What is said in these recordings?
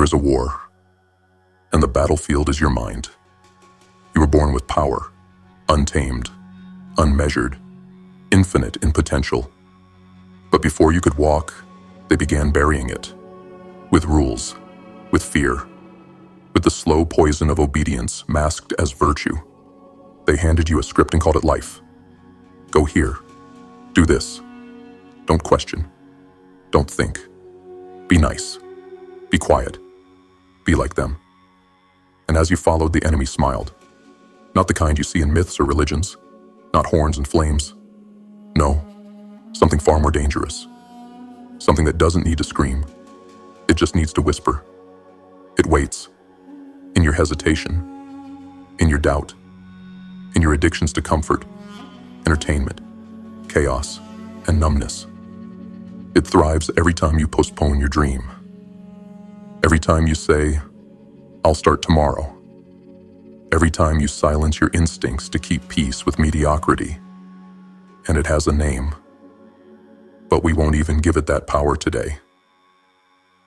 There's a war, and the battlefield is your mind. You were born with power, untamed, unmeasured, infinite in potential. But before you could walk, they began burying it. With rules, with fear, with the slow poison of obedience masked as virtue. They handed you a script and called it life. Go here. Do this. Don't question. Don't think. Be nice. Be quiet. Be like them. And as you followed, the enemy smiled. Not the kind you see in myths or religions. Not horns and flames. No, something far more dangerous. Something that doesn't need to scream. It just needs to whisper. It waits. In your hesitation. In your doubt. In your addictions to comfort, entertainment, chaos, and numbness. It thrives every time you postpone your dream. Every time you say, I'll start tomorrow. Every time you silence your instincts to keep peace with mediocrity. And it has a name. But we won't even give it that power today.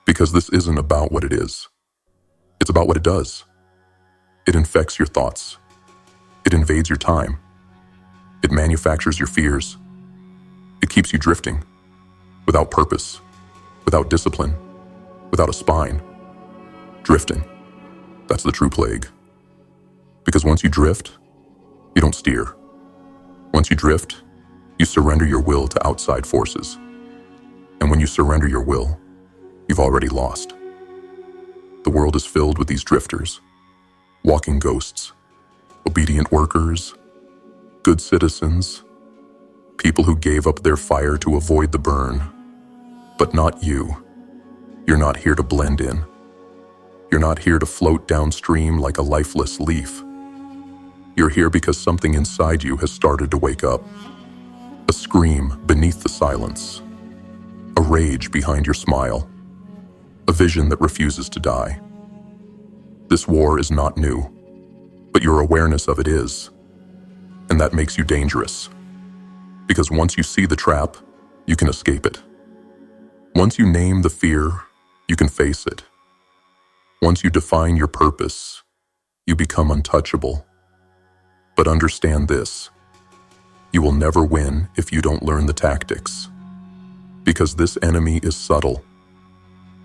Because this isn't about what it is. It's about what it does. It infects your thoughts. It invades your time. It manufactures your fears. It keeps you drifting, without purpose, without discipline, without a spine. Drifting, that's the true plague. Because once you drift, you don't steer. Once you drift, you surrender your will to outside forces. And when you surrender your will, you've already lost. The world is filled with these drifters, walking ghosts, obedient workers, good citizens, people who gave up their fire to avoid the burn. But not you. You're not here to blend in. You're not here to float downstream like a lifeless leaf. You're here because something inside you has started to wake up. A scream beneath the silence. A rage behind your smile. A vision that refuses to die. This war is not new. But your awareness of it is, and that makes you dangerous. Because once you see the trap, you can escape it. Once you name the fear, you can face it. Once you define your purpose, you become untouchable. But understand this, you will never win if you don't learn the tactics. Because this enemy is subtle.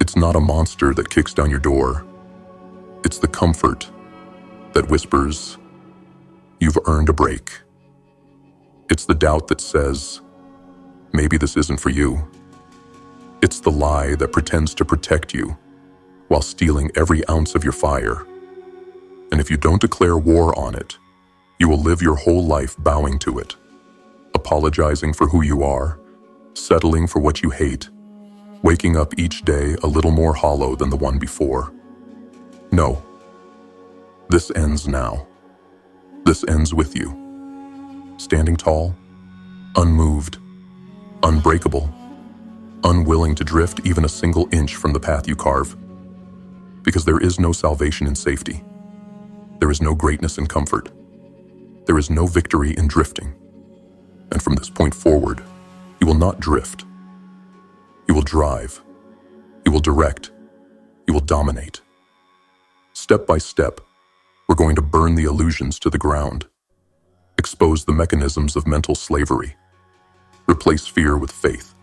It's not a monster that kicks down your door. It's the comfort that whispers, you've earned a break. It's the doubt that says, maybe this isn't for you. It's the lie that pretends to protect you while stealing every ounce of your fire. And if you don't declare war on it, you will live your whole life bowing to it, apologizing for who you are, settling for what you hate, waking up each day a little more hollow than the one before. No. This ends now. This ends with you. Standing tall, unmoved, unbreakable, unwilling to drift even a single inch from the path you carve. Because there is no salvation in safety. There is no greatness in comfort. There is no victory in drifting. And from this point forward, you will not drift. You will drive. You will direct. You will dominate. Step by step, we're going to burn the illusions to the ground, expose the mechanisms of mental slavery, replace fear with faith,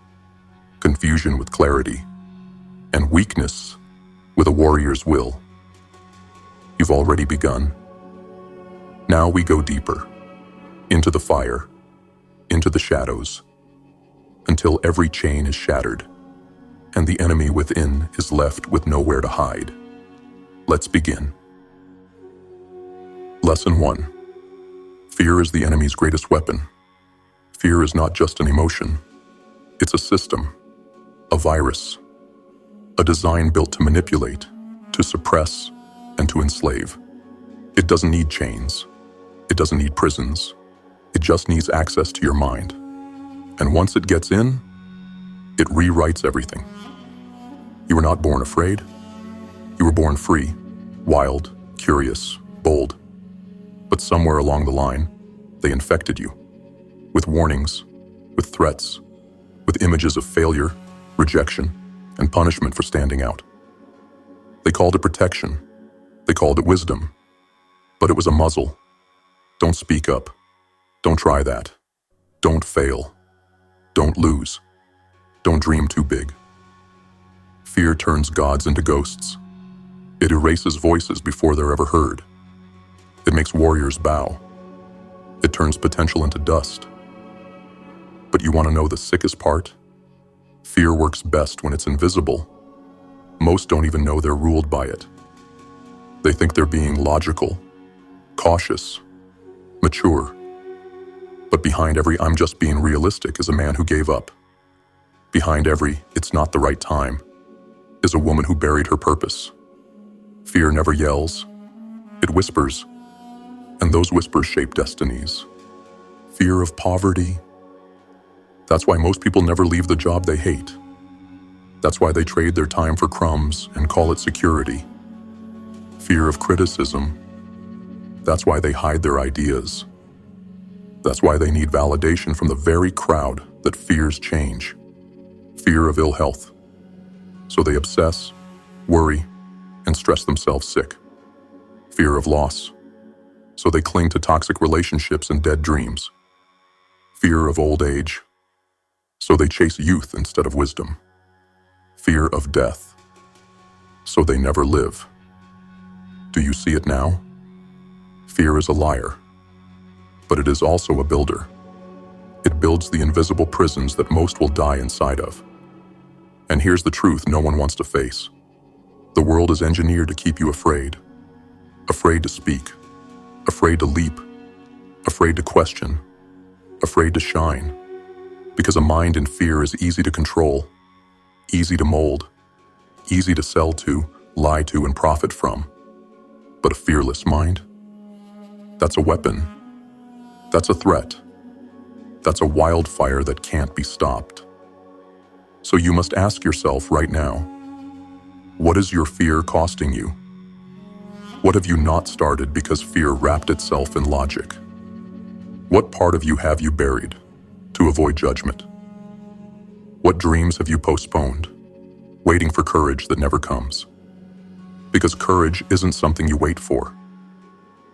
confusion with clarity, and weakness with a warrior's will. You've already begun. Now we go deeper, into the fire, into the shadows, until every chain is shattered, and the enemy within is left with nowhere to hide. Let's begin. Lesson 1. Fear is the enemy's greatest weapon. Fear is not just an emotion. It's a system, a virus, a design built to manipulate, to suppress, and to enslave. It doesn't need chains. It doesn't need prisons. It just needs access to your mind. And once it gets in, it rewrites everything. You were not born afraid. You were born free, wild, curious, bold. But somewhere along the line, they infected you. With warnings, with threats, with images of failure, rejection, and punishment for standing out. They called it protection. They called it wisdom. But it was a muzzle. Don't speak up. Don't try that. Don't fail. Don't lose. Don't dream too big. Fear turns gods into ghosts. It erases voices before they're ever heard. It makes warriors bow. It turns potential into dust. But you want to know the sickest part? Fear works best when it's invisible. Most don't even know they're ruled by it. They think they're being logical, cautious, mature. But behind every "I'm just being realistic" is a man who gave up. Behind every "it's not the right time" is a woman who buried her purpose. Fear never yells. It whispers. And those whispers shape destinies. Fear of poverty. That's why most people never leave the job they hate. That's why they trade their time for crumbs and call it security. Fear of criticism. That's why they hide their ideas. That's why they need validation from the very crowd that fears change. Fear of ill health. So they obsess, worry, and stress themselves sick. Fear of loss. So they cling to toxic relationships and dead dreams. Fear of old age. So they chase youth instead of wisdom. Fear of death. So they never live. Do you see it now? Fear is a liar. But it is also a builder. It builds the invisible prisons that most will die inside of. And here's the truth no one wants to face. The world is engineered to keep you afraid. Afraid to speak. Afraid to leap. Afraid to question. Afraid to shine. Because a mind in fear is easy to control, easy to mold, easy to sell to, lie to, and profit from. But a fearless mind? That's a weapon. That's a threat. That's a wildfire that can't be stopped. So you must ask yourself right now, what is your fear costing you? What have you not started because fear wrapped itself in logic? What part of you have you buried to avoid judgment? What dreams have you postponed, waiting for courage that never comes? Because courage isn't something you wait for.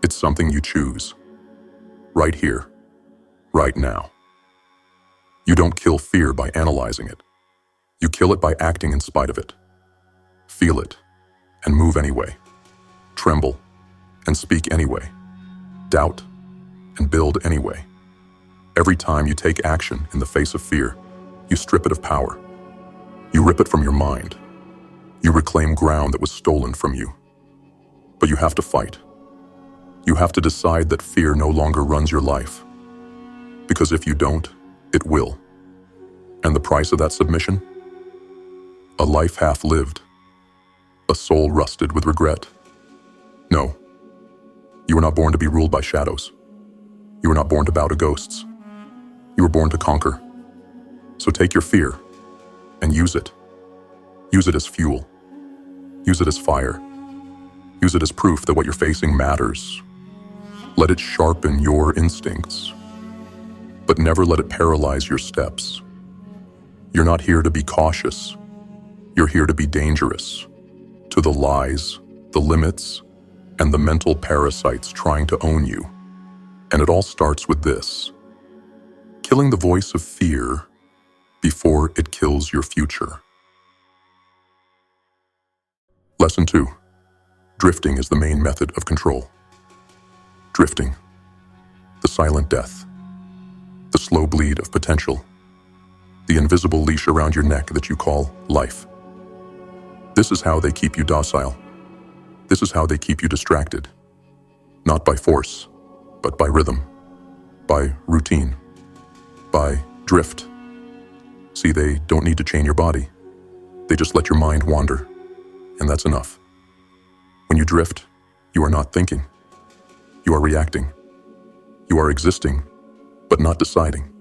It's something you choose. Right here, right now. You don't kill fear by analyzing it. You kill it by acting in spite of it. Feel it, and move anyway. Tremble, and speak anyway. Doubt, and build anyway. Every time you take action in the face of fear, you strip it of power. You rip it from your mind. You reclaim ground that was stolen from you. But you have to fight. You have to decide that fear no longer runs your life. Because if you don't, it will. And the price of that submission? A life half lived. A soul rusted with regret. No. You were not born to be ruled by shadows. You were not born to bow to ghosts. You were born to conquer. So take your fear and use it. Use it as fuel. Use it as fire. Use it as proof that what you're facing matters. Let it sharpen your instincts, but never let it paralyze your steps. You're not here to be cautious. You're here to be dangerous to the lies, the limits, and the mental parasites trying to own you. And it all starts with this: killing the voice of fear before it kills your future. Lesson 2. Drifting is the main method of control. Drifting. The silent death. The slow bleed of potential. The invisible leash around your neck that you call life. This is how they keep you docile. This is how they keep you distracted. Not by force, but by rhythm. By routine. By drift. See, they don't need to chain your body. They just let your mind wander. And that's enough. When you drift, you are not thinking. You are reacting. You are existing, but not deciding.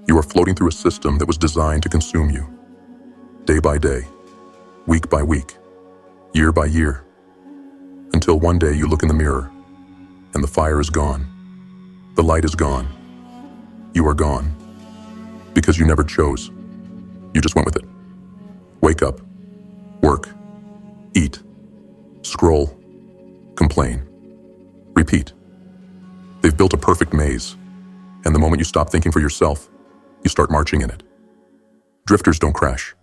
You are floating through a system that was designed to consume you. Day by day, week by week, year by year, until one day you look in the mirror and the fire is gone. The light is gone. You are gone. Because you never chose. You just went with it. Wake up, work, eat, Scroll, complain, repeat. They've built a perfect maze, and the moment you stop thinking for yourself, you start marching in it. Drifters don't crash.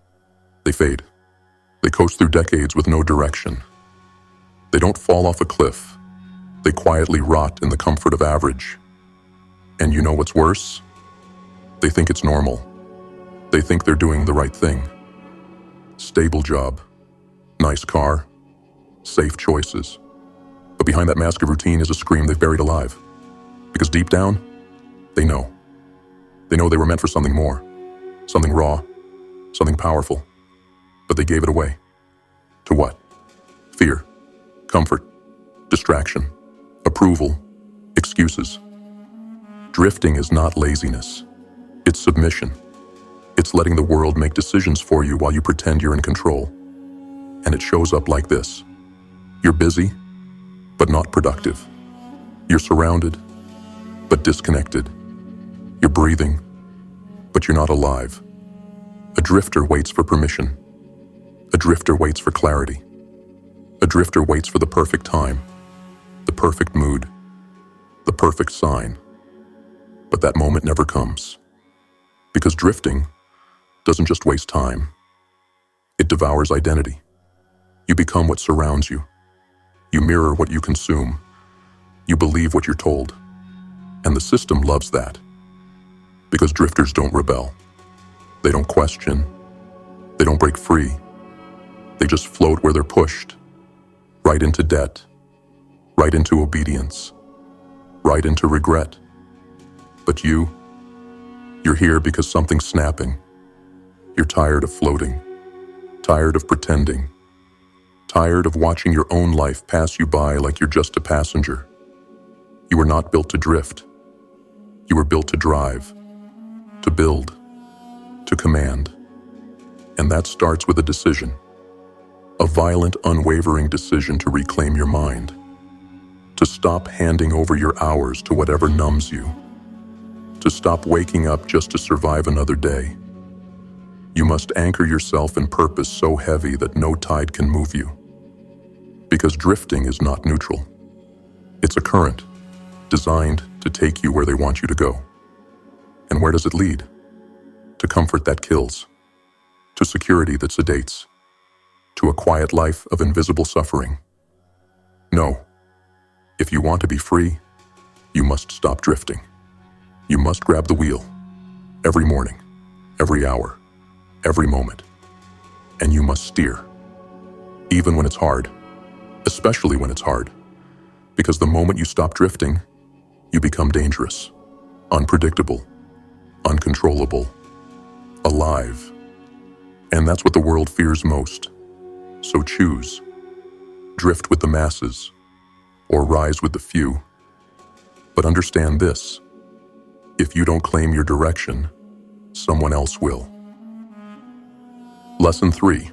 They fade. They coast through decades with no direction. They don't fall off a cliff. They quietly rot in the comfort of average. And you know what's worse? They think it's normal. They think they're doing the right thing. Stable job, nice car, safe choices. But behind that mask of routine is a scream they've buried alive. Because deep down, they know. They know they were meant for something more, something raw, something powerful. But they gave it away. To what? Fear, comfort, distraction, approval, excuses. Drifting is not laziness. It's submission. It's letting the world make decisions for you while you pretend you're in control. And it shows up like this. You're busy, but not productive. You're surrounded, but disconnected. You're breathing, but you're not alive. A drifter waits for permission. A drifter waits for clarity. A drifter waits for the perfect time, the perfect mood, the perfect sign. But that moment never comes. Because drifting doesn't just waste time. It devours identity. You become what surrounds you. You mirror what you consume. You believe what you're told. And the system loves that. Because drifters don't rebel. They don't question. They don't break free. They just float where they're pushed. Right into debt. Right into obedience. Right into regret. But you're here because something's snapping. You're tired of floating. Tired of pretending. Tired of watching your own life pass you by like you're just a passenger. You were not built to drift. You were built to drive, to build, to command. And that starts with a decision. A violent, unwavering decision to reclaim your mind. To stop handing over your hours to whatever numbs you. To stop waking up just to survive another day. You must anchor yourself in purpose so heavy that no tide can move you. Because drifting is not neutral. It's a current, designed to take you where they want you to go. And where does it lead? To comfort that kills. To security that sedates. To a quiet life of invisible suffering. No. If you want to be free, you must stop drifting. You must grab the wheel. Every morning, every hour, every moment. And you must steer. Even when it's hard. Especially when it's hard. Because the moment you stop drifting, you become dangerous, unpredictable, uncontrollable, alive. And that's what the world fears most. So choose. Drift with the masses, or rise with the few. But understand this. If you don't claim your direction, someone else will. Lesson 3.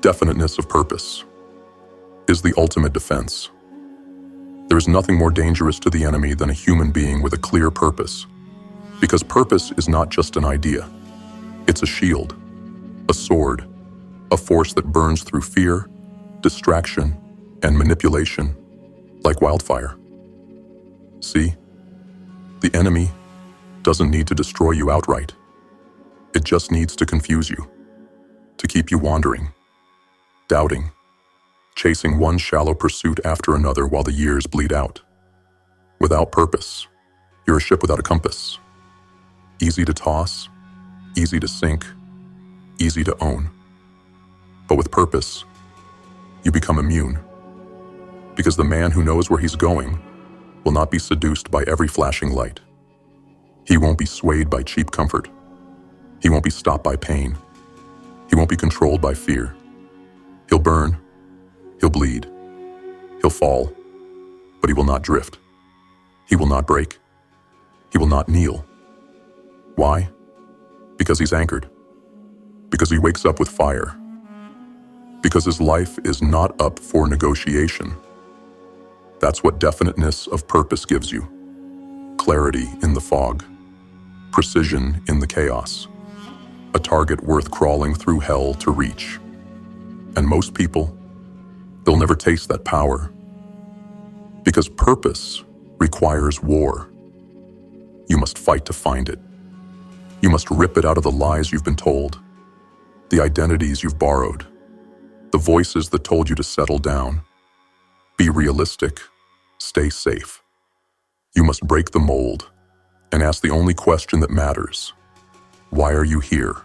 Definiteness of purpose is the ultimate defense. There is nothing more dangerous to the enemy than a human being with a clear purpose. Because purpose is not just an idea. It's a shield, a sword, a force that burns through fear, distraction, and manipulation like wildfire. See? The enemy doesn't need to destroy you outright. It just needs to confuse you, to keep you wandering, doubting, chasing one shallow pursuit after another while the years bleed out. Without purpose, you're a ship without a compass. Easy to toss, easy to sink, easy to own. But with purpose, you become immune. Because the man who knows where he's going will not be seduced by every flashing light. He won't be swayed by cheap comfort. He won't be stopped by pain. He won't be controlled by fear. He'll burn. He'll bleed. He'll fall. But he will not drift. He will not break. He will not kneel. Why? Because he's anchored. Because he wakes up with fire. Because his life is not up for negotiation. That's what definiteness of purpose gives you. Clarity in the fog. Precision in the chaos. A target worth crawling through hell to reach. And most people, they'll you'll never taste that power. Because purpose requires war. You must fight to find it. You must rip it out of the lies you've been told, the identities you've borrowed, the voices that told you to settle down. Be realistic. Stay safe. You must break the mold and ask the only question that matters. Why are you here?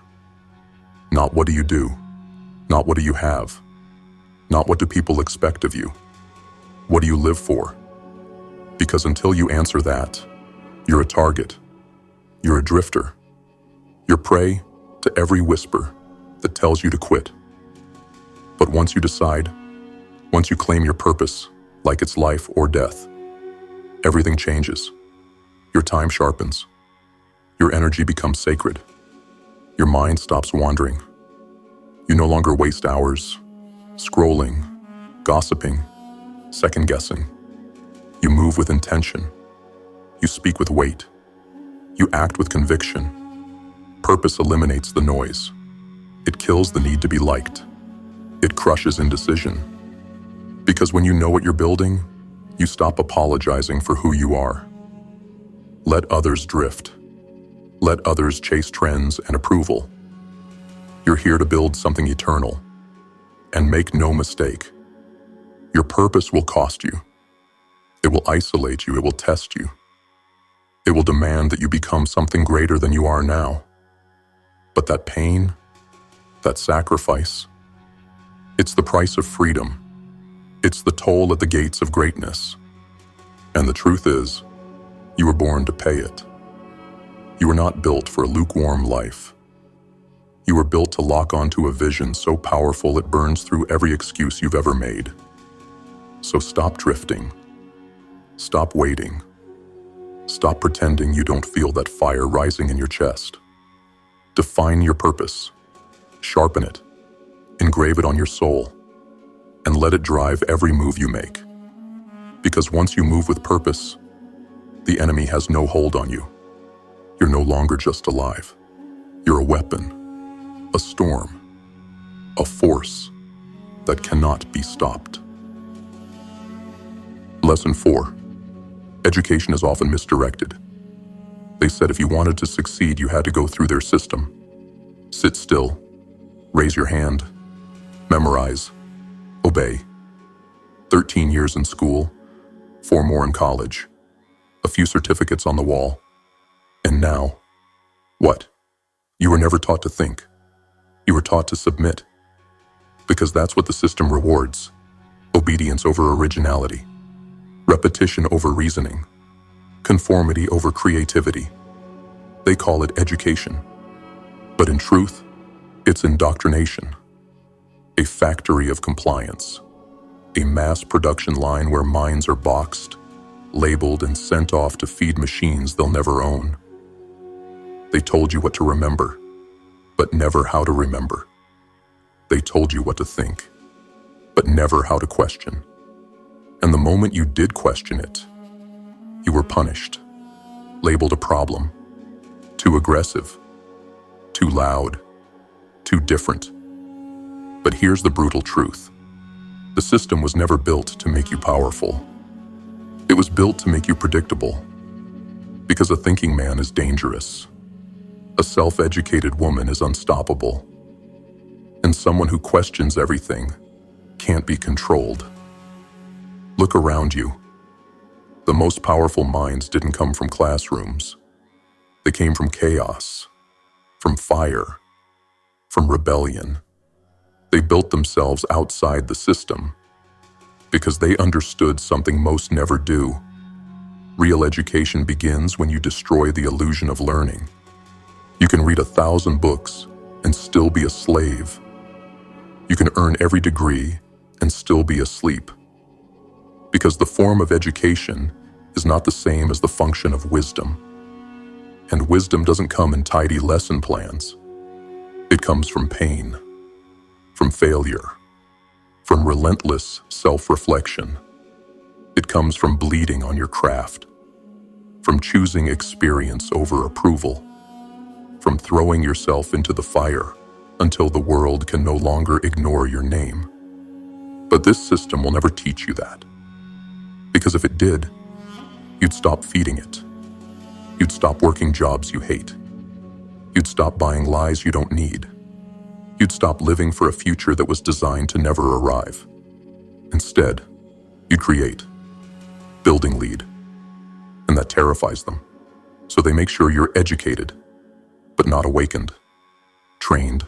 Not what do you do? Not what do you have? Not what do people expect of you? What do you live for? Because until you answer that, you're a target. You're a drifter. You're prey to every whisper that tells you to quit. But once you decide, once you claim your purpose, like it's life or death, everything changes. Your time sharpens. Your energy becomes sacred. Your mind stops wandering. You no longer waste hours scrolling, gossiping, second-guessing. You move with intention. You speak with weight. You act with conviction. Purpose eliminates the noise. It kills the need to be liked. It crushes indecision. Because when you know what you're building, you stop apologizing for who you are. Let others drift. Let others chase trends and approval. You're here to build something eternal. And make no mistake, your purpose will cost you. It will isolate you. It will test you. It will demand that you become something greater than you are now. But that pain, that sacrifice, it's the price of freedom. It's the toll at the gates of greatness. And the truth is, you were born to pay it. You were not built for a lukewarm life. You were built to lock onto a vision so powerful it burns through every excuse you've ever made. So stop drifting. Stop waiting. Stop pretending you don't feel that fire rising in your chest. Define your purpose. Sharpen it. Engrave it on your soul. And let it drive every move you make. Because once you move with purpose, the enemy has no hold on you. You're no longer just alive. You're a weapon, a storm, a force that cannot be stopped. Lesson 4. Education is often misdirected. They said if you wanted to succeed, you had to go through their system. Sit still, raise your hand, memorize, obey. 13 years in school, 4 more in college, a few certificates on the wall. And now, what? You were never taught to think. You were taught to submit. Because that's what the system rewards. Obedience over originality. Repetition over reasoning. Conformity over creativity. They call it education. But in truth, it's indoctrination. A factory of compliance. A mass production line where minds are boxed, labeled, and sent off to feed machines they'll never own. They told you what to remember, but never how to remember. They told you what to think, but never how to question. And the moment you did question it, you were punished, labeled a problem, too aggressive, too loud, too different. But here's the brutal truth. The system was never built to make you powerful. It was built to make you predictable. Because a thinking man is dangerous. A self-educated woman is unstoppable. And someone who questions everything can't be controlled. Look around you. The most powerful minds didn't come from classrooms. They came from chaos, from fire, from rebellion. They built themselves outside the system because they understood something most never do. Real education begins when you destroy the illusion of learning. You can read 1,000 books and still be a slave. You can earn every degree and still be asleep. Because the form of education is not the same as the function of wisdom. And wisdom doesn't come in tidy lesson plans. It comes from pain, from failure, from relentless self-reflection. It comes from bleeding on your craft, from choosing experience over approval, from throwing yourself into the fire until the world can no longer ignore your name. But this system will never teach you that. Because if it did, you'd stop feeding it. You'd stop working jobs you hate. You'd stop buying lies you don't need. You'd stop living for a future that was designed to never arrive. Instead, you'd create, building lead. And that terrifies them. So they make sure you're educated, but not awakened. Trained,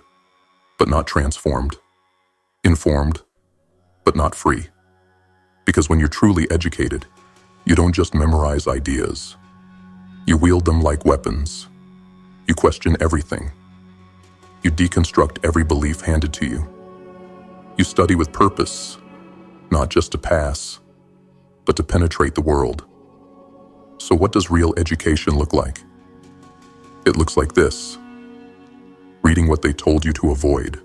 but not transformed. Informed, but not free. Because when you're truly educated, you don't just memorize ideas. You wield them like weapons. You question everything. You deconstruct every belief handed to you. You study with purpose, not just to pass, but to penetrate the world. So what does real education look like? It looks like this. Reading what they told you to avoid.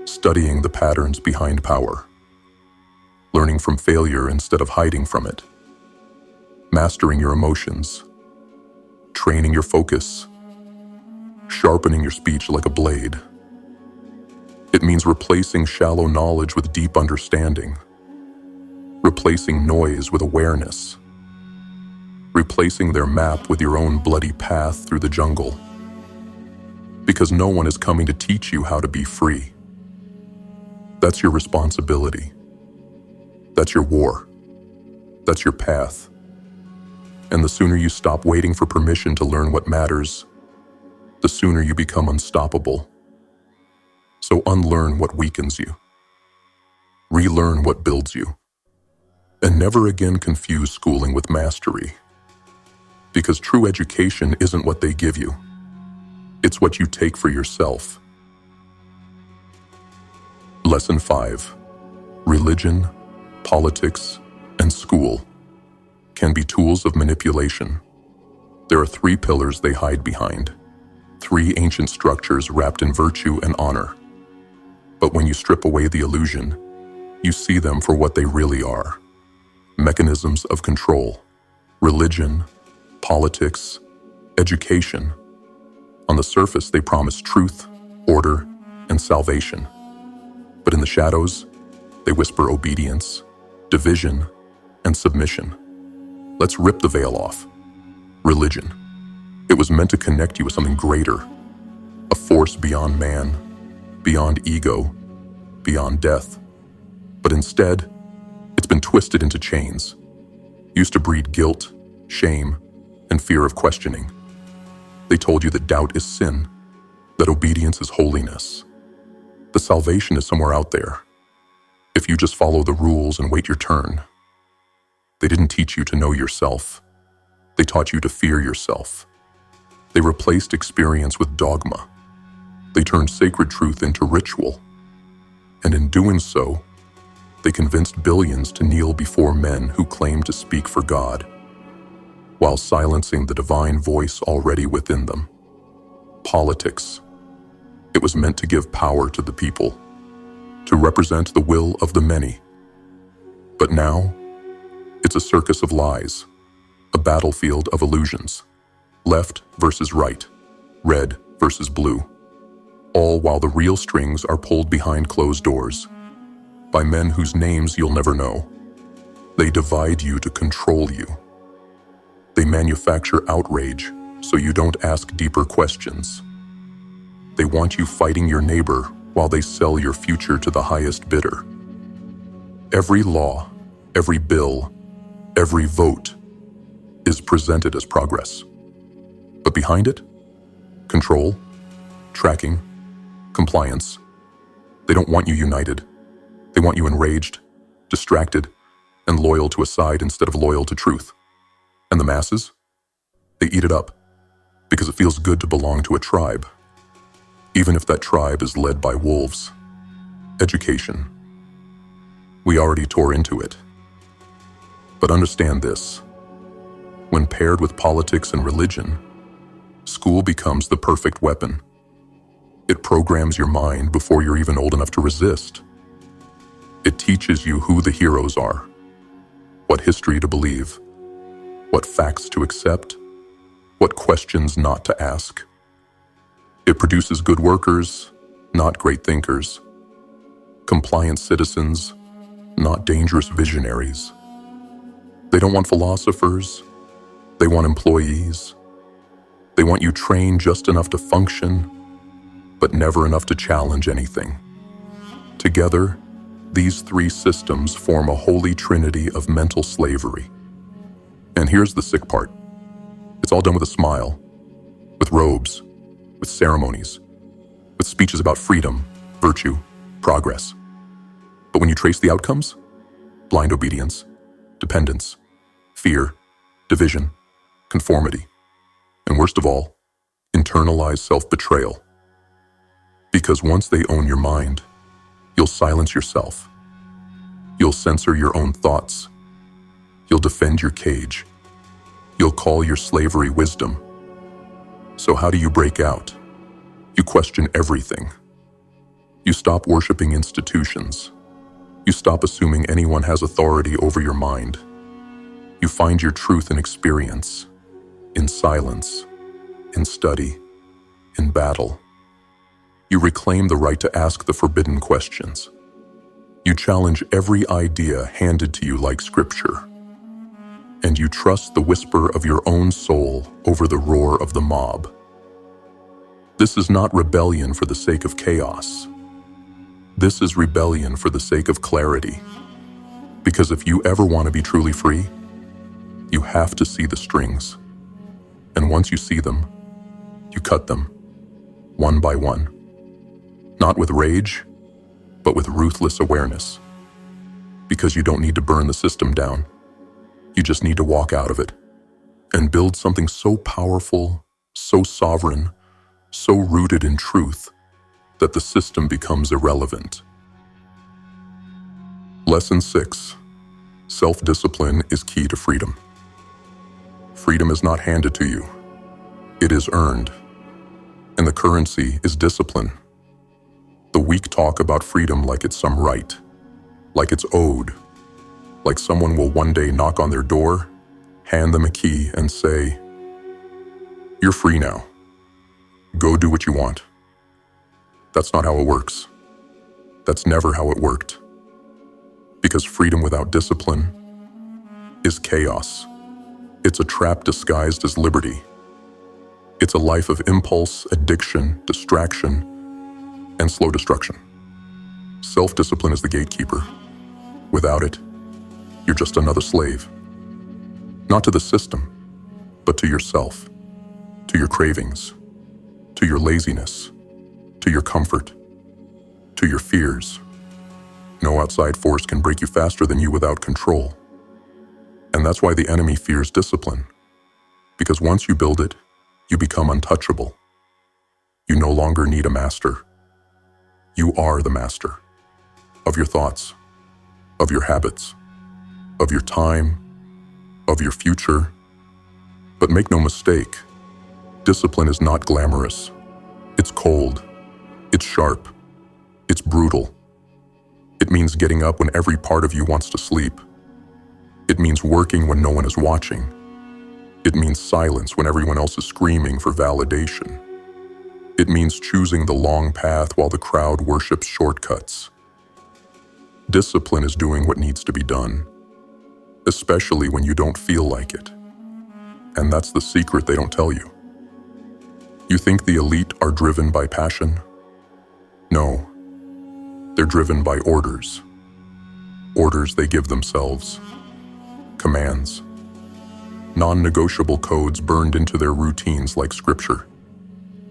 Studying the patterns behind power. Learning from failure instead of hiding from it. Mastering your emotions. Training your focus. Sharpening your speech like a blade. It means replacing shallow knowledge with deep understanding. Replacing noise with awareness. Replacing their map with your own bloody path through the jungle. Because no one is coming to teach you how to be free. That's your responsibility. That's your war. That's your path. And the sooner you stop waiting for permission to learn what matters, the sooner you become unstoppable. So unlearn what weakens you. Relearn what builds you. And never again confuse schooling with mastery. Because true education isn't what they give you. It's what you take for yourself. Lesson 5. Religion, politics, and school can be tools of manipulation. There are 3 pillars they hide behind. 3 ancient structures wrapped in virtue and honor. But when you strip away the illusion, you see them for what they really are. Mechanisms of control. Religion, politics, education. On the surface, they promise truth, order, and salvation. But in the shadows, they whisper obedience, division, and submission. Let's rip the veil off. Religion. It was meant to connect you with something greater, a force beyond man, beyond ego, beyond death. But instead, it's been twisted into chains, used to breed guilt, shame, and fear of questioning. They told you that doubt is sin, that obedience is holiness. The salvation is somewhere out there, if you just follow the rules and wait your turn. They didn't teach you to know yourself. They taught you to fear yourself. They replaced experience with dogma. They turned sacred truth into ritual. And in doing so, they convinced billions to kneel before men who claim to speak for God, while silencing the divine voice already within them. Politics. It was meant to give power to the people, to represent the will of the many. But now, it's a circus of lies, a battlefield of illusions. Left versus right, red versus blue. All while the real strings are pulled behind closed doors, by men whose names you'll never know. They divide you to control you. They manufacture outrage so you don't ask deeper questions. They want you fighting your neighbor while they sell your future to the highest bidder. Every law, every bill, every vote is presented as progress. But behind it, control, tracking, compliance. They don't want you united. They want you enraged, distracted, and loyal to a side instead of loyal to truth. And the masses? They eat it up because it feels good to belong to a tribe, even if that tribe is led by wolves. Education. We already tore into it. But understand this. When paired with politics and religion, school becomes the perfect weapon. It programs your mind before you're even old enough to resist. It teaches you who the heroes are, what history to believe, what facts to accept, what questions not to ask. It produces good workers, not great thinkers, compliant citizens, not dangerous visionaries. They don't want philosophers. They want employees. They want you trained just enough to function, but never enough to challenge anything. Together, these three systems form a holy trinity of mental slavery. And here's the sick part. It's all done with a smile, with robes, with ceremonies, with speeches about freedom, virtue, progress. But when you trace the outcomes, blind obedience, dependence, fear, division, conformity, and worst of all, internalized self-betrayal. Because once they own your mind, you'll silence yourself. You'll censor your own thoughts. You'll defend your cage. You'll call your slavery wisdom. So how do you break out? You question everything. You stop worshiping institutions. You stop assuming anyone has authority over your mind. You find your truth in experience, in silence, in study, in battle. You reclaim the right to ask the forbidden questions. You challenge every idea handed to you like scripture. And you trust the whisper of your own soul over the roar of the mob. This is not rebellion for the sake of chaos. This is rebellion for the sake of clarity. Because if you ever want to be truly free, you have to see the strings. And once you see them, you cut them, one by one. Not with rage, but with ruthless awareness. Because you don't need to burn the system down. You just need to walk out of it and build something so powerful, so sovereign, so rooted in truth that the system becomes irrelevant. Lesson 6. Self-discipline is key to freedom. Freedom is not handed to you. It is earned. And the currency is discipline. The weak talk about freedom like it's some right, like it's owed, like someone will one day knock on their door, hand them a key, and say, "You're free now. Go do what you want." That's not how it works. That's never how it worked. Because freedom without discipline is chaos. It's a trap disguised as liberty. It's a life of impulse, addiction, distraction, and slow destruction. Self-discipline is the gatekeeper. Without it, you're just another slave. Not to the system, but to yourself, to your cravings, to your laziness, to your comfort, to your fears. No outside force can break you faster than you without control. And that's why the enemy fears discipline. Because once you build it, you become untouchable. You no longer need a master. You are the master of your thoughts, of your habits, of your time, of your future. But make no mistake, discipline is not glamorous. It's cold. It's sharp. It's brutal. It means getting up when every part of you wants to sleep. It means working when no one is watching. It means silence when everyone else is screaming for validation. It means choosing the long path while the crowd worships shortcuts. Discipline is doing what needs to be done, especially when you don't feel like it. And that's the secret they don't tell you. You think the elite are driven by passion? No. They're driven by orders. Orders they give themselves. Commands. Non-negotiable codes burned into their routines like scripture.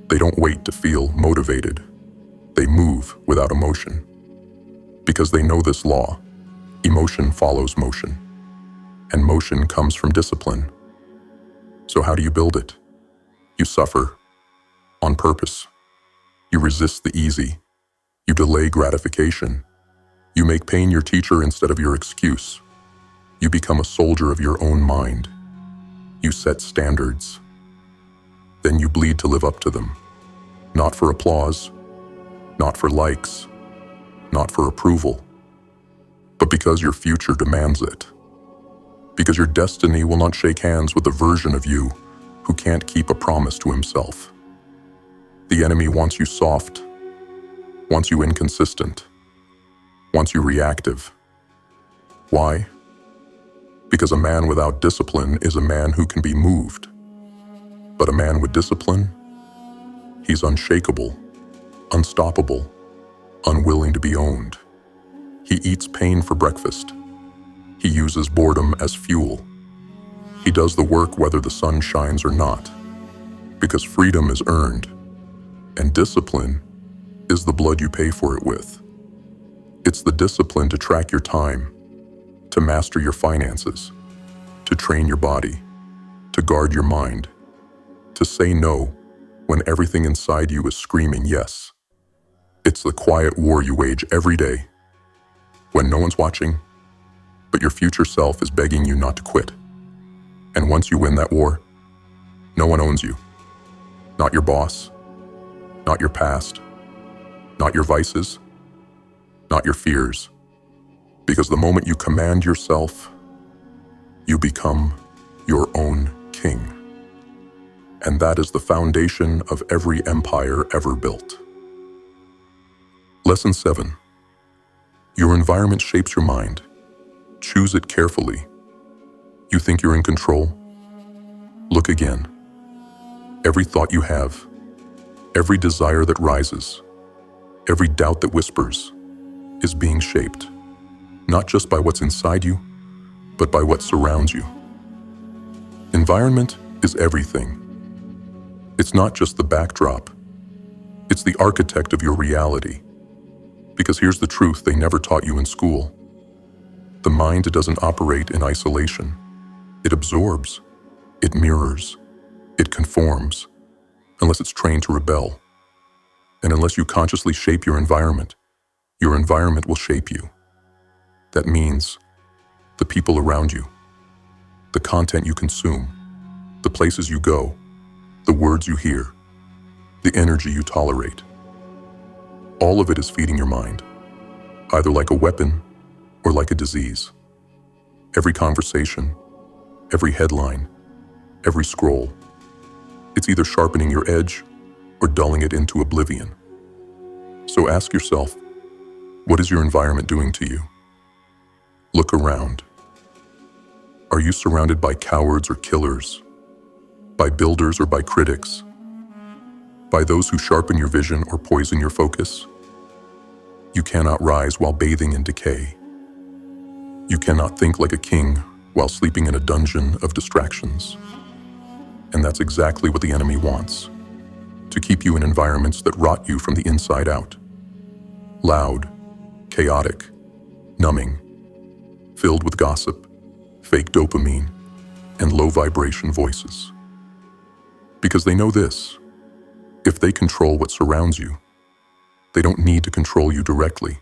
They don't wait to feel motivated. They move without emotion. Because they know this law, emotion follows motion. And motion comes from discipline. So how do you build it? You suffer. On purpose. You resist the easy. You delay gratification. You make pain your teacher instead of your excuse. You become a soldier of your own mind. You set standards. Then you bleed to live up to them. Not for applause, not for likes, not for approval, but because your future demands it. Because your destiny will not shake hands with the version of you who can't keep a promise to himself. The enemy wants you soft, wants you inconsistent, wants you reactive, Why? Because a man without discipline is a man who can be moved. But a man with discipline, he's unshakable, unstoppable, unwilling to be owned. He eats pain for breakfast. He uses boredom as fuel. He does the work whether the sun shines or not, because freedom is earned, and discipline is the blood you pay for it with. It's the discipline to track your time, to master your finances, to train your body, to guard your mind, to say no when everything inside you is screaming yes. It's the quiet war you wage every day, when no one's watching, but your future self is begging you not to quit. And once you win that war, no one owns you. Not your boss, not your past, not your vices, not your fears. Because the moment you command yourself, you become your own king. And that is the foundation of every empire ever built. Lesson 7. Your environment shapes your mind. Choose it carefully. You think you're in control? Look again. Every thought you have, every desire that rises, every doubt that whispers, is being shaped, not just by what's inside you, but by what surrounds you. Environment is everything. It's not just the backdrop. It's the architect of your reality. Because here's the truth they never taught you in school. The mind doesn't operate in isolation. It absorbs, it mirrors, it conforms, unless it's trained to rebel. And unless you consciously shape your environment will shape you. That means the people around you, the content you consume, the places you go, the words you hear, the energy you tolerate. All of it is feeding your mind, either like a weapon or like a disease. Every conversation, every headline, every scroll, it's either sharpening your edge or dulling it into oblivion. So ask yourself, what is your environment doing to you? Look around. Are you surrounded by cowards or killers? By builders or by critics? By those who sharpen your vision or poison your focus? You cannot rise while bathing in decay. You cannot think like a king while sleeping in a dungeon of distractions. And that's exactly what the enemy wants, to keep you in environments that rot you from the inside out. Loud, chaotic, numbing, filled with gossip, fake dopamine, and low-vibration voices. Because they know this: if they control what surrounds you, they don't need to control you directly.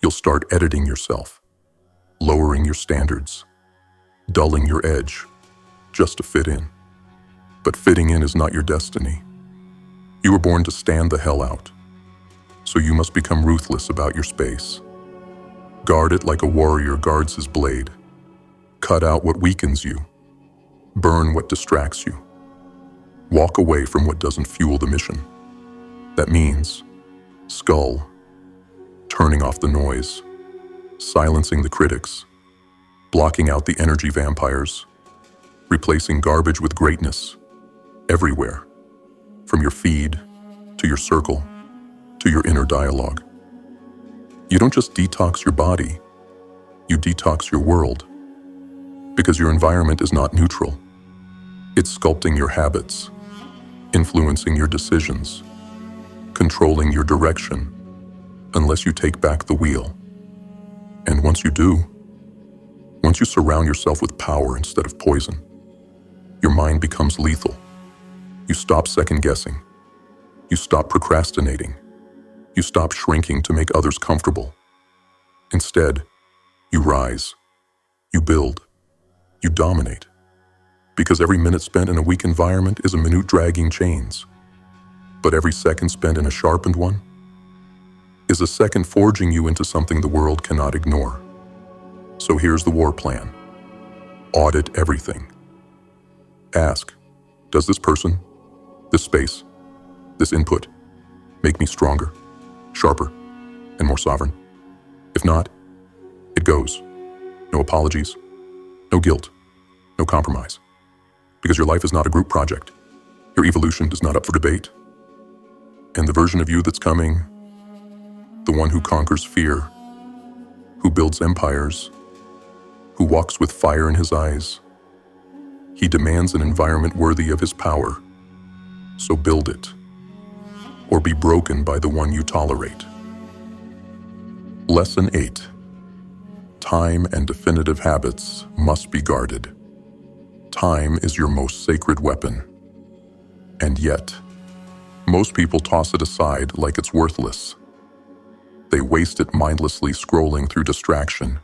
You'll start editing yourself, lowering your standards, dulling your edge, just to fit in. But fitting in is not your destiny. You were born to stand the hell out, so you must become ruthless about your space. Guard it like a warrior guards his blade. Cut out what weakens you. Burn what distracts you. Walk away from what doesn't fuel the mission. That means skull, turning off the noise, silencing the critics, blocking out the energy vampires, replacing garbage with greatness, everywhere, from your feed to your circle to your inner dialogue. You don't just detox your body, you detox your world, because your environment is not neutral. It's sculpting your habits, influencing your decisions, controlling your direction, unless you take back the wheel. And once you do, once you surround yourself with power instead of poison, your mind becomes lethal. You stop second-guessing. You stop procrastinating. You stop shrinking to make others comfortable. Instead, you rise. You build. You dominate. Because every minute spent in a weak environment is a minute dragging chains. But every second spent in a sharpened one is a second forging you into something the world cannot ignore. So here's the war plan. Audit everything. Ask, does this person, this space, this input make me stronger, sharper, and more sovereign? If not, it goes. No apologies, no guilt, no compromise. Because your life is not a group project. Your evolution is not up for debate. And the version of you that's coming, the one who conquers fear, who builds empires, who walks with fire in his eyes, he demands an environment worthy of his power. So build it, or be broken by the one you tolerate. Lesson 8. Time and definitive habits must be guarded. Time is your most sacred weapon. And yet, most people toss it aside like it's worthless. They waste it mindlessly scrolling through distraction.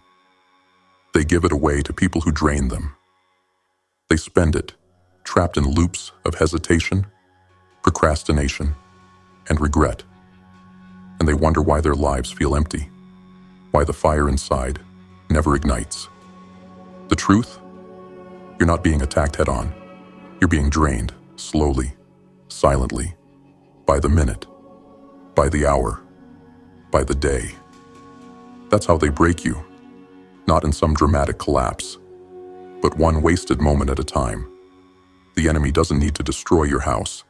They give it away to people who drain them. They spend it, trapped in loops of hesitation, procrastination, and regret. And they wonder why their lives feel empty, why the fire inside never ignites. The truth? You're not being attacked head-on. You're being drained, slowly, silently, by the minute, by the hour, by the day. That's how they break you, not in some dramatic collapse, but one wasted moment at a time. The enemy doesn't need to destroy your house.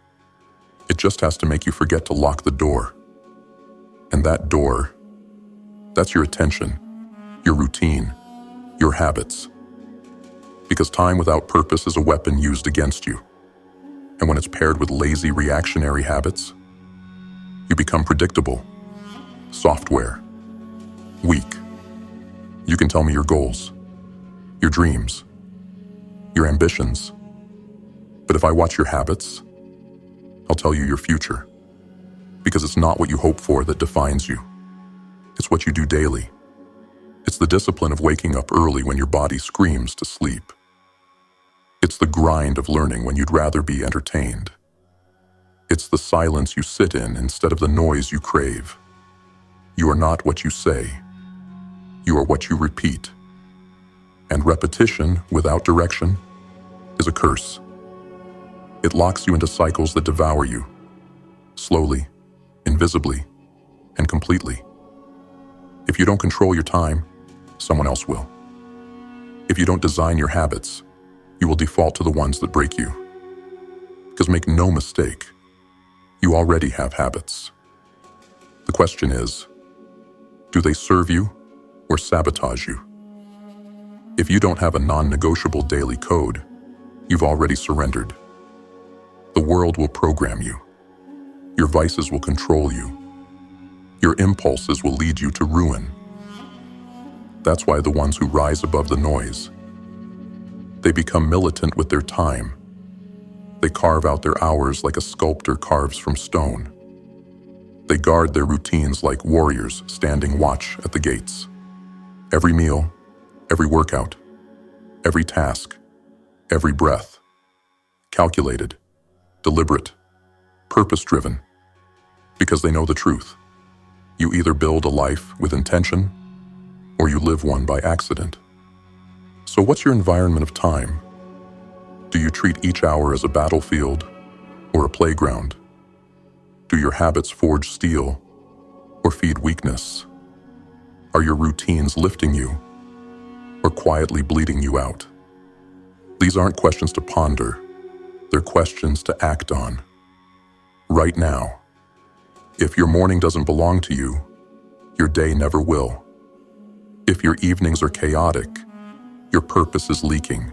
It just has to make you forget to lock the door. And that door, that's your attention, your routine, your habits. Because time without purpose is a weapon used against you. And when it's paired with lazy reactionary habits, you become predictable, software, weak. You can tell me your goals, your dreams, your ambitions. But if I watch your habits, I'll tell you your future. Because it's not what you hope for that defines you. It's what you do daily. It's the discipline of waking up early when your body screams to sleep. It's the grind of learning when you'd rather be entertained. It's the silence you sit in instead of the noise you crave. You are not what you say. You are what you repeat. And repetition without direction is a curse. It locks you into cycles that devour you, slowly, invisibly, and completely. If you don't control your time, someone else will. If you don't design your habits, you will default to the ones that break you. Because make no mistake, you already have habits. The question is, do they serve you or sabotage you? If you don't have a non-negotiable daily code, you've already surrendered. The world will program you. Your vices will control you. Your impulses will lead you to ruin. That's why the ones who rise above the noise, they become militant with their time. They carve out their hours like a sculptor carves from stone. They guard their routines like warriors standing watch at the gates. Every meal, every workout, every task, every breath. Calculated, deliberate, purpose-driven. Because they know the truth. You either build a life with intention, or you live one by accident. So what's your environment of time? Do you treat each hour as a battlefield or a playground? Do your habits forge steel or feed weakness? Are your routines lifting you or quietly bleeding you out? These aren't questions to ponder. They're questions to act on. Right now. If your morning doesn't belong to you, your day never will. If your evenings are chaotic, your purpose is leaking.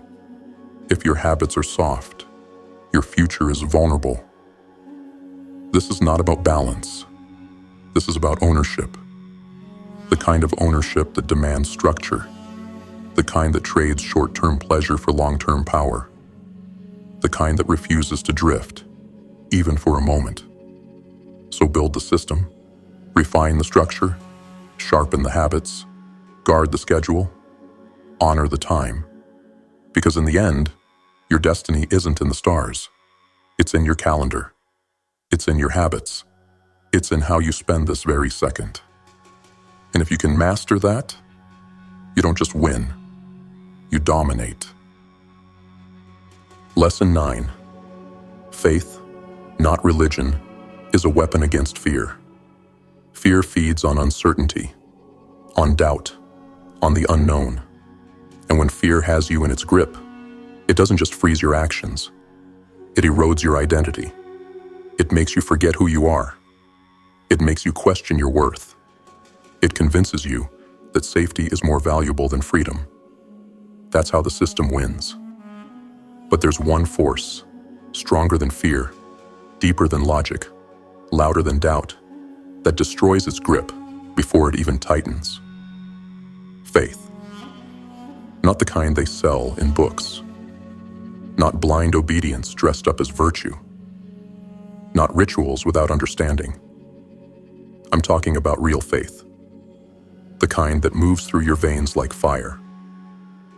If your habits are soft, your future is vulnerable. This is not about balance. This is about ownership. The kind of ownership that demands structure. The kind that trades short-term pleasure for long-term power. The kind that refuses to drift, even for a moment. So build the system, refine the structure, sharpen the habits, guard the schedule, honor the time. Because in the end, your destiny isn't in the stars. It's in your calendar. It's in your habits. It's in how you spend this very second. And if you can master that, you don't just win, you dominate. Lesson 9. Faith, not religion, is a weapon against fear. Fear feeds on uncertainty, on doubt, on the unknown. And when fear has you in its grip, it doesn't just freeze your actions. It erodes your identity. It makes you forget who you are. It makes you question your worth. It convinces you that safety is more valuable than freedom. That's how the system wins. But there's one force, stronger than fear, deeper than logic, louder than doubt, that destroys its grip before it even tightens. Faith. Not the kind they sell in books. Not blind obedience dressed up as virtue. Not rituals without understanding. I'm talking about real faith. The kind that moves through your veins like fire.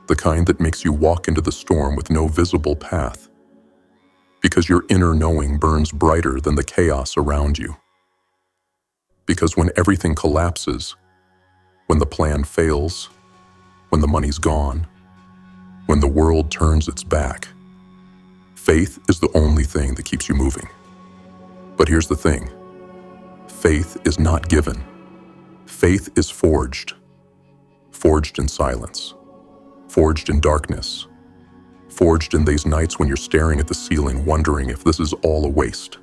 The kind that makes you walk into the storm with no visible path. Because your inner knowing burns brighter than the chaos around you. Because when everything collapses, when the plan fails, when the money's gone, when the world turns its back, faith is the only thing that keeps you moving. But here's the thing. Faith is not given. Faith is forged. Forged in silence. Forged in darkness. Forged in these nights when you're staring at the ceiling wondering if this is all a waste.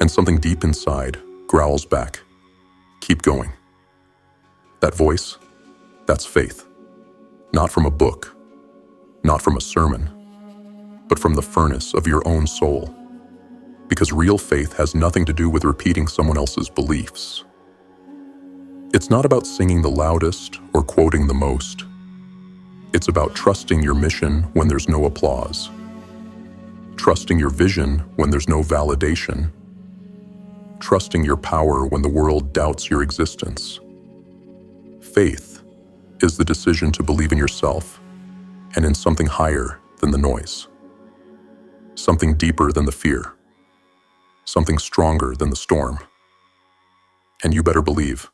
And something deep inside growls back, keep going. That voice, that's faith. Not from a book, not from a sermon, but from the furnace of your own soul. Because real faith has nothing to do with repeating someone else's beliefs. It's not about singing the loudest or quoting the most. It's about trusting your mission when there's no applause. Trusting your vision when there's no validation. Trusting your power when the world doubts your existence. Faith is the decision to believe in yourself and in something higher than the noise. Something deeper than the fear. Something stronger than the storm. And you better believe,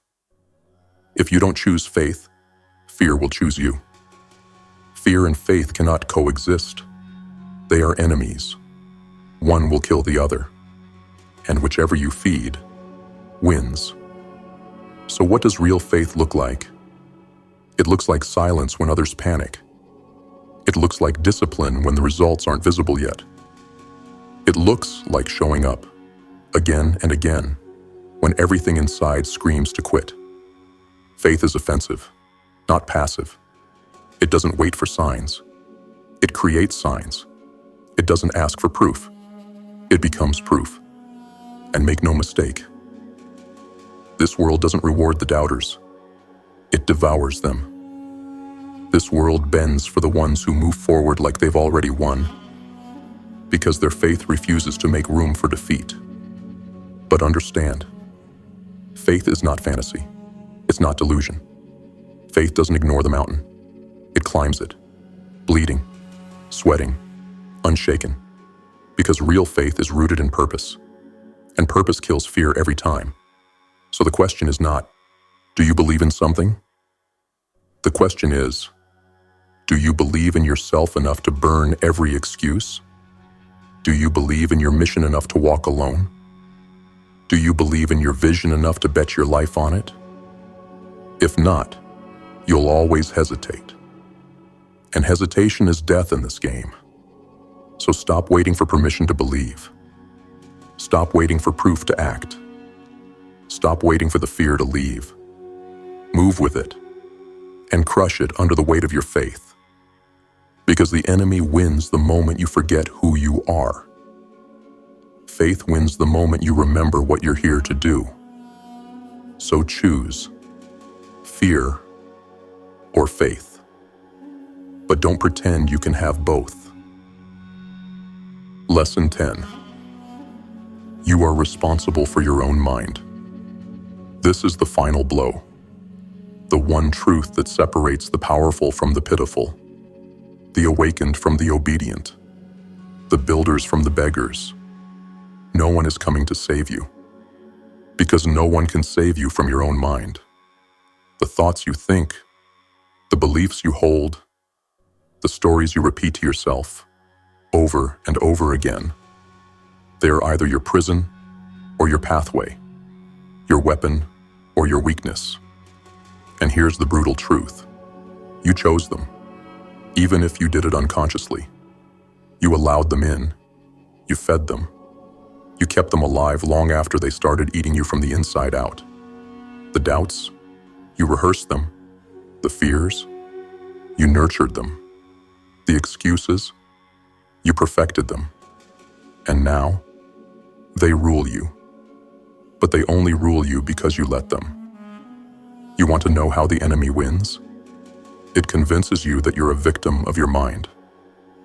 if you don't choose faith, fear will choose you. Fear and faith cannot coexist. They are enemies. One will kill the other. And whichever you feed, wins. So what does real faith look like? It looks like silence when others panic. It looks like discipline when the results aren't visible yet. It looks like showing up, again and again, when everything inside screams to quit. Faith is offensive, not passive. It doesn't wait for signs. It creates signs. It doesn't ask for proof. It becomes proof. And make no mistake, this world doesn't reward the doubters. It devours them. This world bends for the ones who move forward like they've already won, because their faith refuses to make room for defeat. But understand, faith is not fantasy. It's not delusion. Faith doesn't ignore the mountain. It climbs it, bleeding, sweating, unshaken, because real faith is rooted in purpose, and purpose kills fear every time. So the question is not, do you believe in something? The question is, do you believe in yourself enough to burn every excuse? Do you believe in your mission enough to walk alone? Do you believe in your vision enough to bet your life on it? If not, you'll always hesitate. And hesitation is death in this game. So stop waiting for permission to believe. Stop waiting for proof to act. Stop waiting for the fear to leave. Move with it and crush it under the weight of your faith. Because the enemy wins the moment you forget who you are. Faith wins the moment you remember what you're here to do. So choose fear or faith. But don't pretend you can have both. Lesson 10. You are responsible for your own mind. This is the final blow. The one truth that separates the powerful from the pitiful, the awakened from the obedient, the builders from the beggars. No one is coming to save you, because no one can save you from your own mind. The thoughts you think, the beliefs you hold, the stories you repeat to yourself over and over again, they are either your prison or your pathway, your weapon or your weakness. And here's the brutal truth. You chose them, even if you did it unconsciously. You allowed them in. You fed them. You kept them alive long after they started eating you from the inside out. The doubts, you rehearsed them. The fears, you nurtured them. The excuses, you perfected them. And now, they rule you. But they only rule you because you let them. You want to know how the enemy wins? It convinces you that you're a victim of your mind,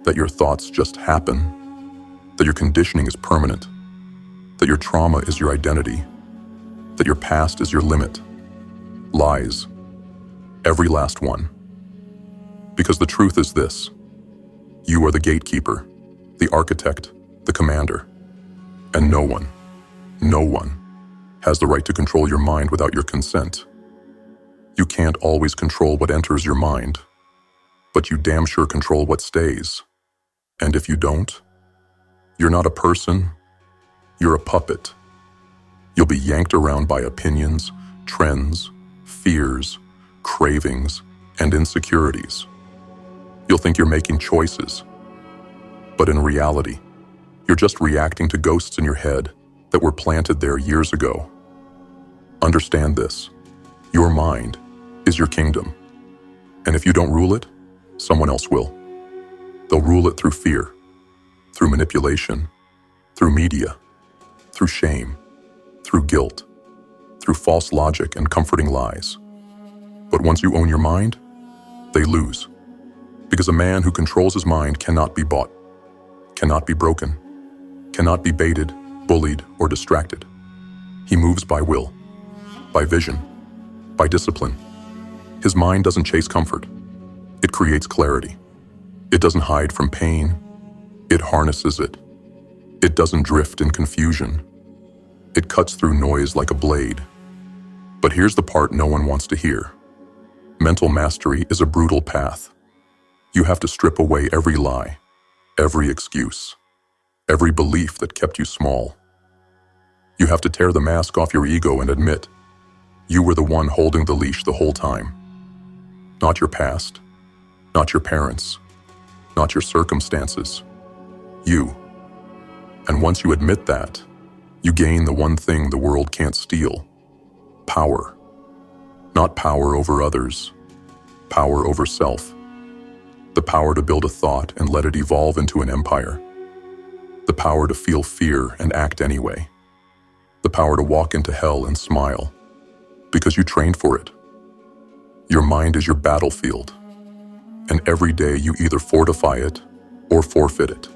that your thoughts just happen, that your conditioning is permanent, that your trauma is your identity, that your past is your limit. Lies. Every last one. Because the truth is this: you are the gatekeeper, the architect, the commander. And no one has the right to control your mind without your consent. You can't always control what enters your mind, but you damn sure control what stays. And if you don't, you're not a person, you're a puppet. You'll be yanked around by opinions, trends, fears, cravings, and insecurities. You'll think you're making choices, but in reality, you're just reacting to ghosts in your head that were planted there years ago. Understand this: your mind is your kingdom, and if you don't rule it, someone else will. They'll rule it through fear, through manipulation, through media, through shame, through guilt, through false logic and comforting lies. But once you own your mind, they lose. Because a man who controls his mind cannot be bought, cannot be broken, cannot be baited, bullied, or distracted. He moves by will, by vision, by discipline. His mind doesn't chase comfort. It creates clarity. It doesn't hide from pain. It harnesses it. It doesn't drift in confusion. It cuts through noise like a blade. But here's the part no one wants to hear. Mental mastery is a brutal path. You have to strip away every lie, every excuse, every belief that kept you small. You have to tear the mask off your ego and admit you were the one holding the leash the whole time. Not your past, not your parents, not your circumstances. You. And once you admit that, you gain the one thing the world can't steal: power. Not power over others, power over self. The power to build a thought and let it evolve into an empire. The power to feel fear and act anyway. The power to walk into hell and smile, because you trained for it. Your mind is your battlefield, and every day you either fortify it or forfeit it.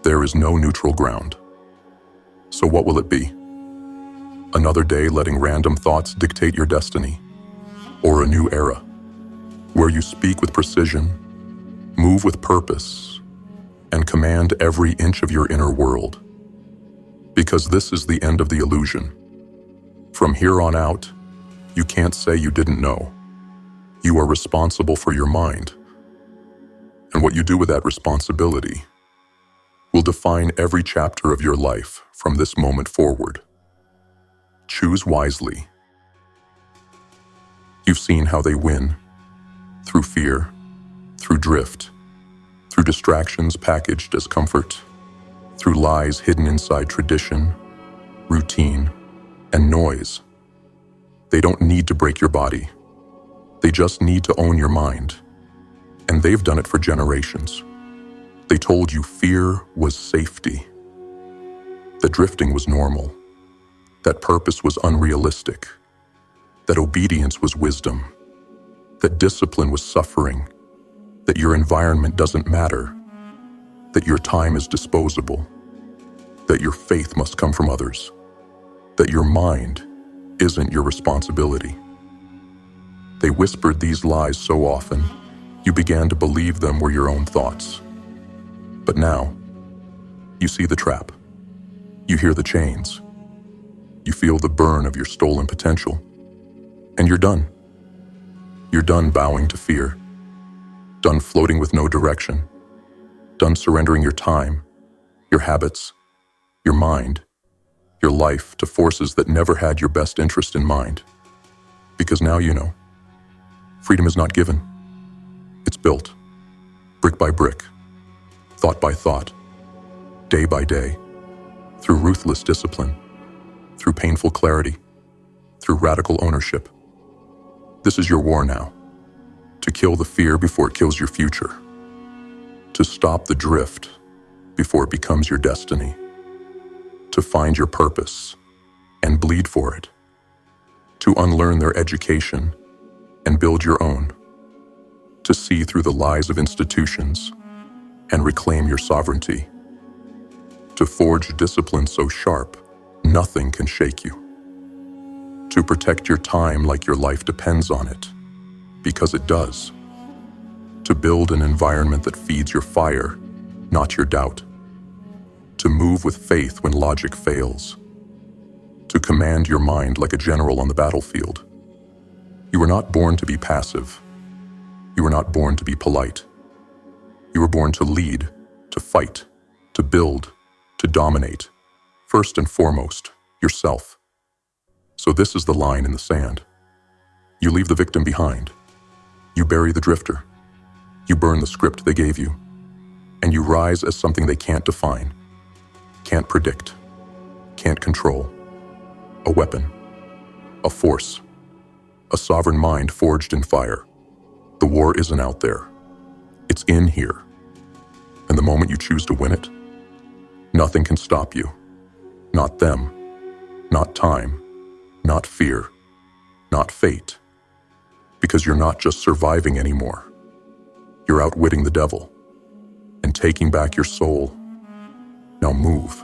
There is no neutral ground. So what will it be? Another day letting random thoughts dictate your destiny, or a new era where you speak with precision, move with purpose, and command every inch of your inner world? Because this is the end of the illusion. From here on out, you can't say you didn't know. You are responsible for your mind. And what you do with that responsibility will define every chapter of your life from this moment forward. Choose wisely. You've seen how they win. Through fear, through drift, through distractions packaged as comfort, through lies hidden inside tradition, routine, and noise. They don't need to break your body. They just need to own your mind. And they've done it for generations. They told you fear was safety, that drifting was normal, that purpose was unrealistic, that obedience was wisdom, that discipline was suffering, that your environment doesn't matter, that your time is disposable, that your faith must come from others, that your mind isn't your responsibility. They whispered these lies so often, you began to believe them were your own thoughts. But now, you see the trap. You hear the chains. You feel the burn of your stolen potential. And you're done. You're done bowing to fear. Done floating with no direction. Done surrendering your time, your habits, your mind, your life to forces that never had your best interest in mind. Because now you know. Freedom is not given. built, brick by brick, thought by thought, day by day, through ruthless discipline, through painful clarity, through radical ownership. This is your war now, to kill the fear before it kills your future, to stop the drift before it becomes your destiny, to find your purpose and bleed for it, to unlearn their education and build your own, to see through the lies of institutions and reclaim your sovereignty, to forge discipline so sharp nothing can shake you, to protect your time like your life depends on it, because it does, to build an environment that feeds your fire, not your doubt, to move with faith when logic fails, to command your mind like a general on the battlefield. You were not born to be passive. You were not born to be polite. You were born to lead, to fight, to build, to dominate. First and foremost, yourself. So this is the line in the sand. You leave the victim behind. You bury the drifter. You burn the script they gave you. And you rise as something they can't define, can't predict, can't control. A weapon, a force, a sovereign mind forged in fire. The war isn't out there. It's in here. And the moment you choose to win it, nothing can stop you. Not them, not time, not fear, not fate. Because you're not just surviving anymore. You're outwitting the devil and taking back your soul. Now move.